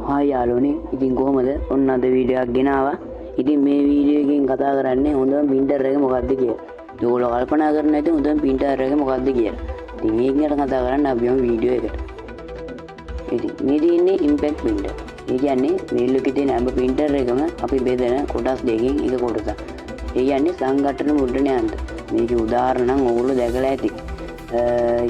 Hi යාළුවනේ, ඉතින් කොහමද? ඔන්න අද වීඩියෝ එකක් ගෙනාවා. ඉතින් මේ වීඩියෝ එකෙන් කතා කරන්නේ හොඳම printer එක මොකක්ද කියලා. ඒගොල්ලෝ කල්පනා කරන ඇති හොඳම printer එක මොකක්ද කියලා. ඉතින් මේක ගැන කතා කරන්න අපි යමු වීඩියෝ එකට. ඉතින් මේ තියෙන්නේ impact printer. ඒ කියන්නේ මේ ලෝකේ තියෙන හැම printer එකම අපි බෙදන කොටස් දෙකකින් එක කොටසක්. ඒ කියන්නේ සංඝටන මුද්‍රණ යන්ත්‍ර. මේකේ උදාහරණ නම් ඔයගොල්ලෝ දැකලා ඇති.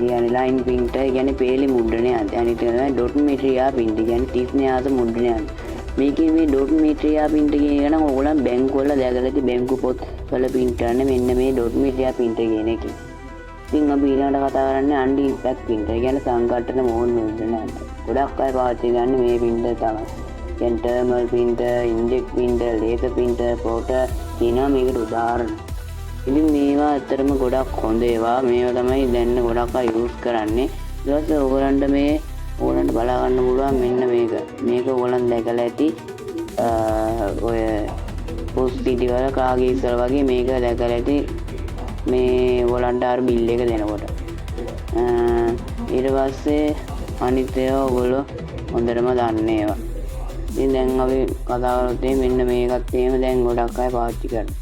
කියන්නේ line printer කියන්නේ පේලි මුද්‍රණ යන්ත්‍රය. අනිත් එක තමයි dot media printer කියන්නේ තිස්නයාස මුද්‍රණ යන්ත්‍රය. මේකේ මේ dot media printer කියන එක නම් ඔයගොල්ලන් බැංකුව වල දැකලා ඇති බැංකු පොත් වල printer නේ මෙන්න මේ dot media printer කියන එක. ඉතින් අපි ඊළඟට කතා කරන්නේ anti impact printer. කියන්නේ සංඝටන මෝහන මුද්‍රණ යන්ත්‍රය. ගොඩක් අය පාවිච්චි කරන්නේ මේ printer තමයි. කියන්නේ thermal printer, inkjet printer, laser printer, plotter කියනවා මේකට උදාහරණ. ඉතින් මේවා ඇත්තටම ගොඩක් හොඳ ඒවා. මේවා තමයි දැන් ගොඩක් අය යූස් කරන්නේ. ඊට පස්සේ ඕගොල්ලන්ට බලා ගන්න පුළුවන් මෙන්න මේක. මේක ඕගොල්ලන් දැකලා ඇති ඔය පොස්ට් සිටි වල කාගේ ඉස්සර වගේ මේක දැකලා ඇති මේ ඕගොල්ලන්ට අර බිල් එක දෙනකොට. ඊට පස්සේ අනිත් ඒවා ඔයගොල්ලෝ හොඳටම දන්නේ ඒවා. ඉතින් දැන් අපි කතා කරොත් මෙන්න මේකත් එහෙම දැන් ගොඩක් අය පාවිච්චි කරනවා.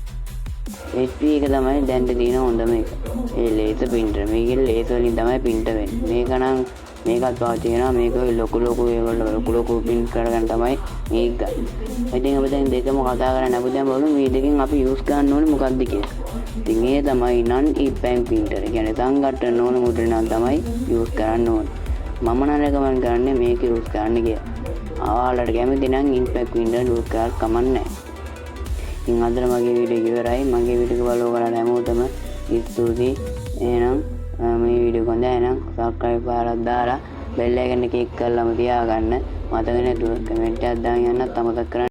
HP එක තමයි දැන් තියෙන හොඳම එක. ඒ laser printer. මේකේ laser වලින් තමයි printer වෙන්නේ. මේක නම් මේකත් පාවිච්චි කරනවා. මේක ලොකු print කරගන්න තමයි මේක ගන්න. ඉතින් අපි දැන් දෙකම කතා කරන්න අපි දැන් බලමු මේ දෙකෙන් අපි use කරන්න ඕනේ මොකක්ද කියලා. ඉතින් ඒ තමයි non impact printer. ඒ කියන්නේ සංඝටන නොවන මුද්‍රණ තමයි use කරන්න ඕනේ. මම නම් recommend කරන්නේ මේක use කරන්න කියලා. ආවලට කැමති නම් impact printer use කරලා කමක් නැහැ. ඉතින් අද මගේ වීඩියෝ ඉවරයි. මගේ වීඩියෝ එක බලව කරලා හැමෝටම ස්තුතියි. එහෙනම් මේ වීඩියෝ හොඳ නම් subscribe කරලා දාලා bell icon එක click කරලාම තියාගන්න. මතක නැතුව කමෙන්ට් එකක් දාන්න යන්නත් අමතක කරන්න.